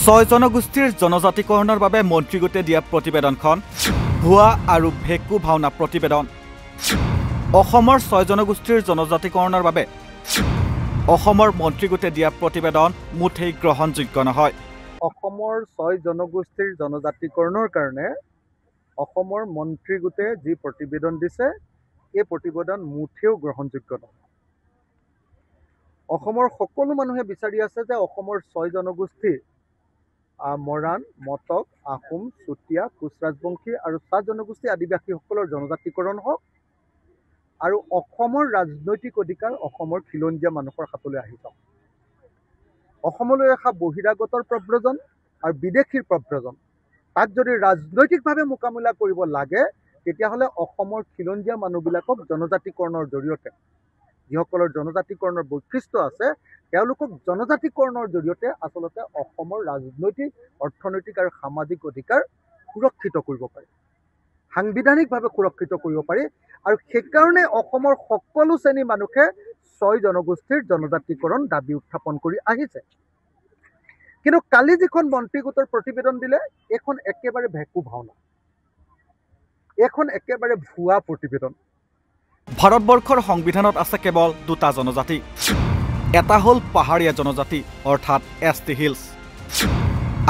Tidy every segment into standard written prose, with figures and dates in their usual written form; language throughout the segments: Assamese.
ছয় জনগোষ্ঠীৰ জনজাতিকৰণৰ বাবে মন্ত্ৰীগোটে দিয়া প্ৰতিবেদনখন ভুৱা আৰু ভেকু ভাওনা প্ৰতিবেদন। অসমৰ ছয় জনগোষ্ঠীৰ জনজাতিকৰণৰ বাবে অসমৰ মন্ত্ৰীগোটে দিয়া প্ৰতিবেদন মুঠেই গ্ৰহণযোগ্য নহয়। অসমৰ ছয় জনগোষ্ঠীৰ জনজাতিকৰণৰ কাৰণে অসমৰ মন্ত্ৰীগোটে যি প্ৰতিবেদন দিছে এই প্ৰতিবেদন মুঠেও গ্ৰহণযোগ্য নহয়। অসমৰ সকলো মানুহে বিচাৰি আছে যে অসমৰ ছয় জনগোষ্ঠী মৰাণ, মটক, আহোম, চুতীয়া, কোচ ৰাজবংশী আৰু চাহ জনগোষ্ঠী আদিবাসীসকলৰ জনজাতিকৰণ হওক আৰু অসমৰ ৰাজনৈতিক অধিকাৰ অসমৰ খিলঞ্জীয়া মানুহৰ হাতলৈ আহি যাওক। অসমলৈ অহা বহিৰাগতৰ প্ৰব্ৰজন আৰু বিদেশীৰ প্ৰব্ৰজন তাক যদি ৰাজনৈতিকভাৱে মোকাবিলা কৰিব লাগে তেতিয়াহ'লে অসমৰ খিলঞ্জীয়া মানুহবিলাকক জনজাতিকৰণৰ জৰিয়তে যিসকলৰ জনজাতিকৰণৰ বৈশিষ্ট্য আছে তেওঁলোকক জনজাতিকৰণৰ জৰিয়তে আচলতে অসমৰ ৰাজনৈতিক, অৰ্থনৈতিক আৰু সামাজিক অধিকাৰ সুৰক্ষিত কৰিব পাৰি, সাংবিধানিকভাৱে সুৰক্ষিত কৰিব পাৰি। আৰু সেইকাৰণে অসমৰ সকলো শ্ৰেণীৰ মানুহে ছয় জনগোষ্ঠীৰ জনজাতিকৰণ দাবী উত্থাপন কৰি আহিছে। কিন্তু কালি যিখন মন্ত্ৰীগোটৰ প্ৰতিবেদন দিলে এইখন একেবাৰে ভেকু ভাওনা, এইখন একেবাৰে ভুৱা প্ৰতিবেদন। ভাৰতবৰ্ষৰ সংবিধানত আছে কেৱল দুটা জনজাতি, এটা হ'ল পাহাৰীয়া জনজাতি অৰ্থাৎ ST হিলছ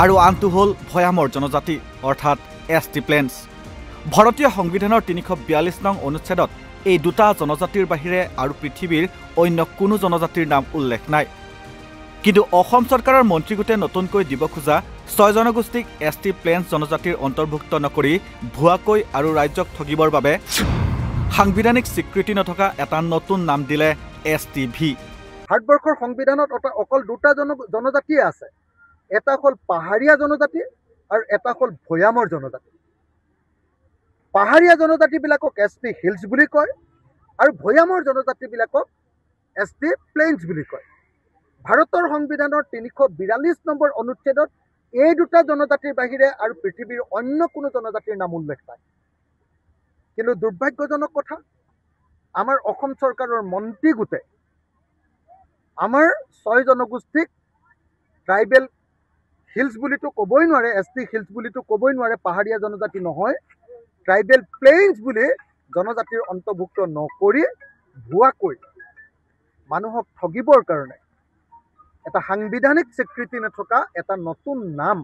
আৰু আনটো হ'ল ভৈয়ামৰ জনজাতি অৰ্থাৎ ST প্লেন্স। ভাৰতীয় সংবিধানৰ 342 নং অনুচ্ছেদত এই দুটা জনজাতিৰ বাহিৰে আৰু পৃথিৱীৰ অন্য কোনো জনজাতিৰ নাম উল্লেখ নাই। কিন্তু অসম চৰকাৰৰ মন্ত্ৰীগোটে নতুনকৈ দিব খোজা ছয় জনগোষ্ঠীক ST প্লেন্স জনজাতিৰ অন্তৰ্ভুক্ত নকৰি ভুৱাকৈ আৰু ৰাজ্যক ঠগিবৰ বাবে সাংবিধানিক স্বীকৃতি নথকা এটা নতুন নাম দিলে STV। ভাৰতবৰ্ষৰ সংবিধানত অকল দুটা জনজাতিয়ে আছে, এটা হ'ল পাহাৰীয়া জনজাতি আৰু এটা হ'ল ভৈয়ামৰ জনজাতি। পাহাৰীয়া জনজাতিবিলাকক ST হিলছ বুলি কয় আৰু ভৈয়ামৰ জনজাতিবিলাকক ST প্লেইনছ বুলি কয়। ভাৰতৰ সংবিধানৰ 342 নম্বৰ অনুচ্ছেদত এই দুটা জনজাতিৰ বাহিৰে আৰু পৃথিৱীৰ অন্য কোনো জনজাতিৰ নাম উল্লেখ নাই। কিন্তু দুৰ্ভাগ্যজনক কথা, আমাৰ অসম চৰকাৰৰ মন্ত্ৰীগোটে আমাৰ ছয় জনগোষ্ঠীক ট্ৰাইবেল হিলছ বুলিতো ক'বই নোৱাৰে, ST হিলছ বুলিতো ক'বই নোৱাৰে, পাহাৰীয়া জনজাতি নহয়, ট্ৰাইবেল প্লেইনছ বুলি জনজাতিৰ অন্তৰ্ভুক্ত নকৰি ভুৱাকৈ মানুহক ঠগিবৰ কাৰণে এটা সাংবিধানিক স্বীকৃতি নথকা এটা নতুন নাম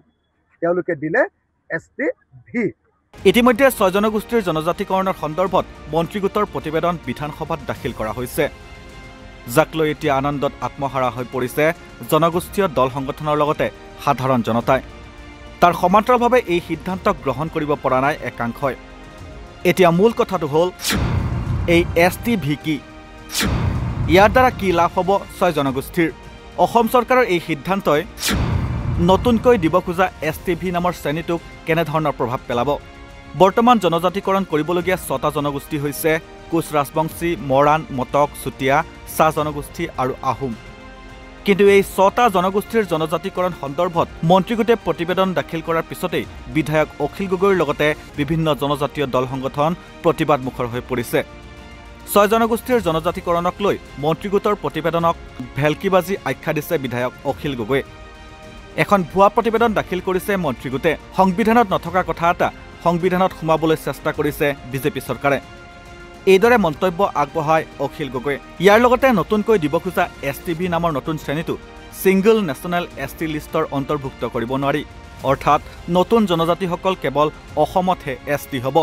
তেওঁলোকে দিলে STV। ইতিমধ্যে ছয় জনগোষ্ঠীৰ জনজাতিকৰণৰ সন্দৰ্ভত মন্ত্ৰীগোটৰ প্ৰতিবেদন বিধানসভাত দাখিল কৰা হৈছে, যাক লৈ এতিয়া আনন্দত আত্মহাৰা হৈ পৰিছে জনগোষ্ঠীয় দল সংগঠনৰ লগতে সাধাৰণ জনতাই। তাৰ সমান্তৰালভাৱে এই সিদ্ধান্ত গ্ৰহণ কৰিব পৰা নাই একাংশই। এতিয়া মূল কথাটো হ'ল এই STV কি, ইয়াৰ দ্বাৰা কি লাভ হ'ব ছয় জনগোষ্ঠীৰ। অসম চৰকাৰৰ এই সিদ্ধান্তই নতুনকৈ দিব খোজা STV নামৰ শ্ৰেণীটোক কেনেধৰণৰ প্ৰভাৱ পেলাব। বৰ্তমান জনজাতিকৰণ কৰিবলগীয়া 6টা জনগোষ্ঠী হৈছে কোচ ৰাজবংশী, মৰাণ, মটক, চুতীয়া, চাহ জনগোষ্ঠী আৰু আহোম। কিন্তু এই 6টা জনগোষ্ঠীৰ জনজাতিকৰণ সন্দৰ্ভত মন্ত্ৰীগোটে প্ৰতিবেদন দাখিল কৰাৰ পিছতেই বিধায়ক অখিল গগৈৰ লগতে বিভিন্ন জনজাতীয় দল সংগঠন প্ৰতিবাদমুখৰ হৈ পৰিছে। ছয় জনগোষ্ঠীৰ জনজাতিকৰণক লৈ মন্ত্ৰীগোটৰ প্ৰতিবেদনক ভেলকিবাজি আখ্যা দিছে বিধায়ক অখিল গগৈ। এখন ভুৱা প্ৰতিবেদন দাখিল কৰিছে মন্ত্ৰীগোটে। সংবিধানত নথকা কথা এটা সংবিধানত সোমাবলৈ চেষ্টা কৰিছে বিজেপি চৰকাৰে, এইদৰে মন্তব্য আগবঢ়ায় অখিল গগৈ। ইয়াৰ লগতে নতুনকৈ দিব খোজা STV নামৰ নতুন শ্ৰেণীটো ছিংগল নেশ্যনেল ST লিষ্টৰ অন্তৰ্ভুক্ত কৰিব নোৱাৰি, অৰ্থাৎ নতুন জনজাতিসকল কেৱল অসমতহে ST হ'ব,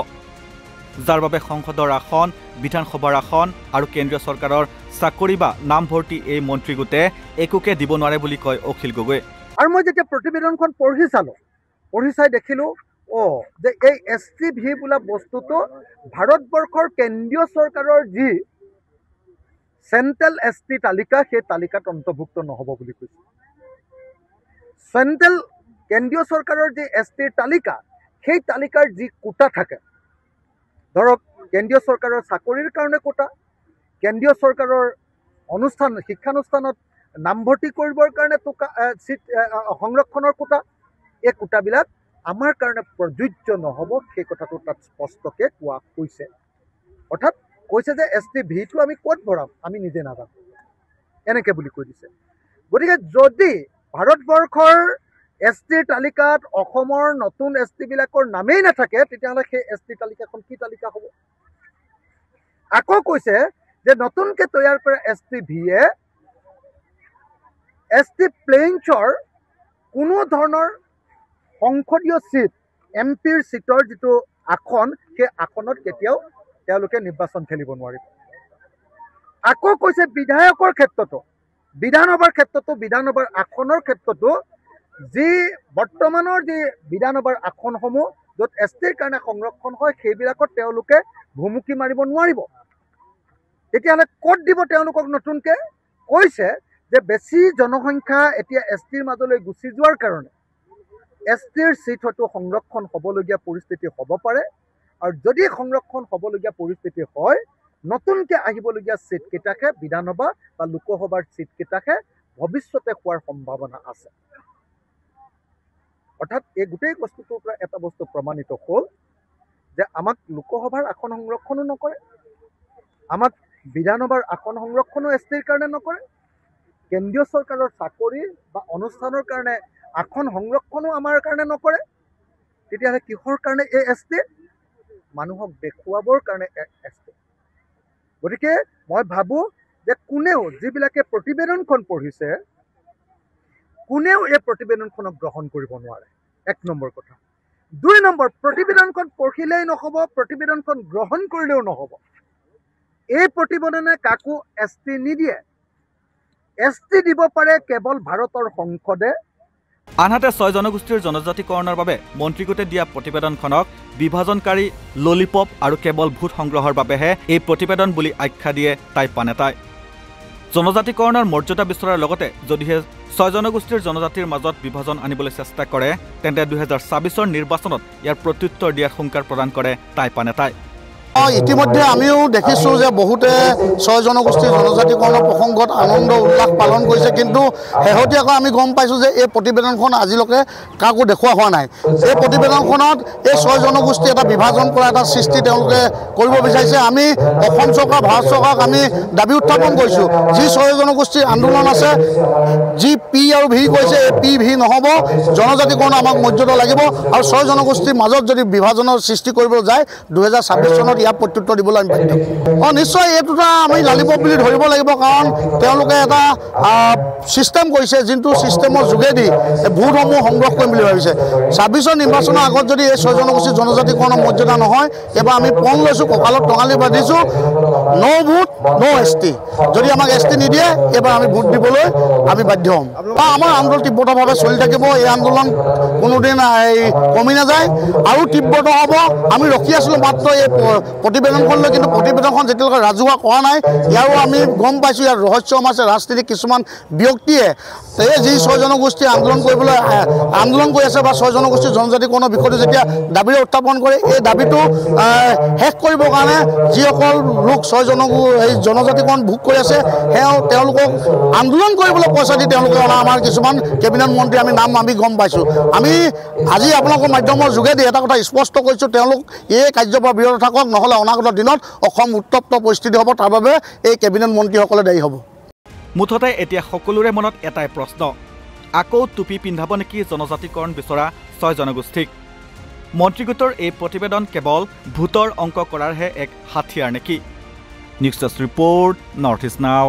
যাৰ বাবে সংসদৰ আসন, বিধানসভাৰ আসন আৰু কেন্দ্ৰীয় চৰকাৰৰ চাকৰি বা নামভৰ্তি এই মন্ত্ৰীগোটে একোকে দিব নোৱাৰে বুলি কয় অখিল গগৈ। আৰু মই যেতিয়া প্ৰতিবেদনখন পঢ়ি চাই দেখিলোঁ যে এই STV বোলা বস্তুটো ভাৰতবৰ্ষৰ কেন্দ্ৰীয় চৰকাৰৰ যি চেণ্ট্ৰেল ST তালিকা সেই তালিকাত অন্তৰ্ভুক্ত নহ'ব বুলি কৈছে। চেণ্ট্ৰেল কেন্দ্ৰীয় চৰকাৰৰ যি ST তালিকা সেই তালিকাৰ যি কোটা থাকে, ধৰক কেন্দ্ৰীয় চৰকাৰৰ চাকৰিৰ কাৰণে কোটা, কেন্দ্ৰীয় চৰকাৰৰ শিক্ষানুষ্ঠানত নামভৰ্তি কৰিবৰ কাৰণে চিট সংৰক্ষণৰ কোটা, এই কোটাবিলাক আমাৰ কাৰণে প্ৰযোজ্য নহ'ব, সেই কথাটো তাত স্পষ্টকৈ কোৱা হৈছে। অৰ্থাৎ কৈছে যে STVটো আমি ক'ত ভৰাম আমি নিজে নাজানো, এনেকৈ বুলি কৈ দিছে। গতিকে যদি ভাৰতবৰ্ষৰ ST তালিকাত অসমৰ নতুন ST বিলাকৰ নামেই নাথাকে, তেতিয়াহ'লে সেই ST তালিকাখন কি তালিকা হ'ব? আকৌ কৈছে যে নতুনকৈ তৈয়াৰ কৰা STVয়ে ST প্লেইনছৰ কোনো ধৰণৰ সংসদীয় চিট, MPৰ চিটৰ যিটো আসন, সেই আসনত কেতিয়াও তেওঁলোকে নিৰ্বাচন খেলিব নোৱাৰিব। আকৌ কৈছে বিধায়কৰ ক্ষেত্ৰতো, বিধানসভাৰ ক্ষেত্ৰতো, বিধানসভাৰ আসনৰ ক্ষেত্ৰতো যি বৰ্তমানৰ যি বিধানসভাৰ আসনসমূহ য'ত STৰ কাৰণে সংৰক্ষণ হয়, সেইবিলাকত তেওঁলোকে ভুমুকি মাৰিব নোৱাৰিব। তেতিয়াহ'লে ক'ত দিব তেওঁলোকক? নতুনকৈ কৈছে যে বেছি জনসংখ্যা এতিয়া STৰ মাজলৈ গুচি যোৱাৰ কাৰণে STৰ চিট হয়তো সংৰক্ষণ হ'বলগীয়া পৰিস্থিতি হ'ব পাৰে, আৰু যদি সংৰক্ষণ হ'বলগীয়া পৰিস্থিতি হয়, নতুনকৈ আহিবলগীয়া চিটকেইটাকে, বিধানসভা বা লোকসভাৰ চিটকেইটাকে ভৱিষ্যতে হোৱাৰ সম্ভাৱনা আছে। অৰ্থাৎ এই গোটেই বস্তুটোৰ পৰা এটা বস্তু প্ৰমাণিত হ'ল যে আমাক লোকসভাৰ আসন সংৰক্ষণো নকৰে, আমাক বিধানসভাৰ আসন সংৰক্ষণো STৰ কাৰণে নকৰে, কেন্দ্ৰীয় চৰকাৰৰ চাকৰি বা অনুষ্ঠানৰ কাৰণে আসন সংৰক্ষণো আমাৰ কাৰণে নকৰে। তেতিয়াহ'লে কিহৰ কাৰণে এই ST? মানুহক দেখুৱাবৰ কাৰণে ST। গতিকে মই ভাবোঁ যে কোনেও, যিবিলাকে প্ৰতিবেদনখন পঢ়িছে, কোনেও এই প্ৰতিবেদনখনক গ্ৰহণ কৰিব নোৱাৰে। 1 নম্বৰ কথা। 2 নম্বৰ, প্ৰতিবেদনখন পঢ়িলেই নহ'ব, প্ৰতিবেদনখন গ্ৰহণ কৰিলেও নহ'ব। এই প্ৰতিবেদনে কাকো ST নিদিয়ে। ST দিব পাৰে কেৱল ভাৰতৰ সংসদে। আনহাতে 6 জনগোষ্ঠীৰ জনজাতিকৰণৰ বাবে মন্ত্ৰীগোটে দিয়া প্ৰতিবেদনখনক বিভাজনকাৰী, ললিপপ আৰু কেৱল ভোট সংগ্ৰহৰ বাবেহে এই প্ৰতিবেদন বুলি আখ্যা দিয়ে টাইপা নেতাই। জনজাতিকৰণৰ মৰ্যাদা বিচৰাৰ লগতে যদিহে 6 জনগোষ্ঠীৰ জনজাতিৰ মাজত বিভাজন আনিবলৈ চেষ্টা কৰে, তেন্তে 2024ৰ নিৰ্বাচনত ইয়াৰ প্ৰত্যুত্তৰ দিয়াৰ হুংকাৰ প্ৰদান কৰে টাইপা নেতাই। ইতিমধ্যে আমিও দেখিছোঁ যে বহুতে 6 জনগোষ্ঠীৰ জনজাতিকৰণৰ প্ৰসংগত আনন্দ উল্লাস পালন কৰিছে, কিন্তু শেহতীয়াকৈ আমি গম পাইছোঁ যে এই প্ৰতিবেদনখন আজিলৈকে কাকো দেখুওৱা হোৱা নাই। এই প্ৰতিবেদনখনত এই 6 জনগোষ্ঠী এটা বিভাজন কৰা এটা সৃষ্টি তেওঁলোকে কৰিব বিচাৰিছে। আমি অসম চৰকাৰ, ভাৰত চৰকাৰক আমি দাবী উত্থাপন কৰিছোঁ, যি 6 জনগোষ্ঠীৰ আন্দোলন আছে, যি P আৰু V কৈছে, এই P V নহ'ব, জনজাতিকৰণ আমাক মৰ্যাদা লাগিব, আৰু 6 জনগোষ্ঠীৰ মাজত যদি বিভাজনৰ সৃষ্টি কৰিব যায়, 2026 চনত ইয়াৰ প্ৰত্যুত্তৰ দিবলৈ আমি বাধ্য। নিশ্চয় এইটো এটা আমি লালিপপ বুলি ধৰিব লাগিব, কাৰণ তেওঁলোকে এটা ছিষ্টেম কৰিছে, যোনটো ছিষ্টেমৰ যোগেদি ভোটসমূহ সংগ্ৰহ কৰিম বুলি ভাবিছে। 26ৰ নিৰ্বাচনৰ আগত যদি এই 6 জনগোষ্ঠীৰ জনজাতিকৰণৰ মৰ্যাদা নহয়, এবাৰ আমি পণ লৈছোঁ, কঁকালত টঙালি বান্ধিছোঁ, ন' ভোট, ন' ST। যদি আমাক ST নিদিয়ে, এবাৰ আমি ভোট দিবলৈ আমি বাধ্য হ'ম। আমাৰ আন্দোলন তীব্ৰতাভাৱে চলি থাকিব। এই আন্দোলন কোনোদিন কমি নাযায়, আৰু তীব্ৰত হ'ব। আমি ৰখি আছিলোঁ মাত্ৰ এই প্ৰতিবেদনখন লৈ, কিন্তু প্ৰতিবেদনখন যেতিয়ালৈকে ৰাজহুৱা কৰা নাই, ইয়াৰো আমি গম পাইছোঁ ইয়াৰ ৰহস্যম আছে। ৰাজনীতিক কিছুমান ব্যক্তিয়ে এই যি 6 জনগোষ্ঠী আন্দোলন কৰিবলৈ আন্দোলন কৰি আছে, বা 6 জনগোষ্ঠীৰ জনজাতিকৰণৰ বিষয়টো যেতিয়া দাবীৰে উত্থাপন কৰে, এই দাবীটো শেষ কৰিবৰ কাৰণে যিসকল লোক 6 জনজাতিকৰণ ভোগ কৰি আছে, তেওঁলোকক আন্দোলন কৰিবলৈ পইচা দি তেওঁলোকে অনা আমাৰ কিছুমান কেবিনেট মন্ত্ৰী আমি গম পাইছোঁ। আমি আজি আপোনালোকৰ মাধ্যমৰ যোগেদি এটা কথা স্পষ্ট কৰিছোঁ, তেওঁলোক এই কাৰ্যৰ পৰা বিৰত থাকক, নহ'লে অনাগত দিনত অসম উত্তপ্ত পৰিস্থিতি হ'ব। তাৰ বাবে এই কেবিনেট মন্ত্ৰীসকলে দায়ী হ'ব। মুঠতে এতিয়া সকলোৰে মনত এটাই প্ৰশ্ন, আকৌ টুপি পিন্ধাব নেকি জনজাতিকৰণ বিচৰা 6 জনগোষ্ঠীক? মন্ত্ৰীগোটৰ এই প্ৰতিবেদন কেৱল ভোটৰ অংক কৰাৰহে এক হাথিয়াৰ নেকি? News desk report, north east নাও।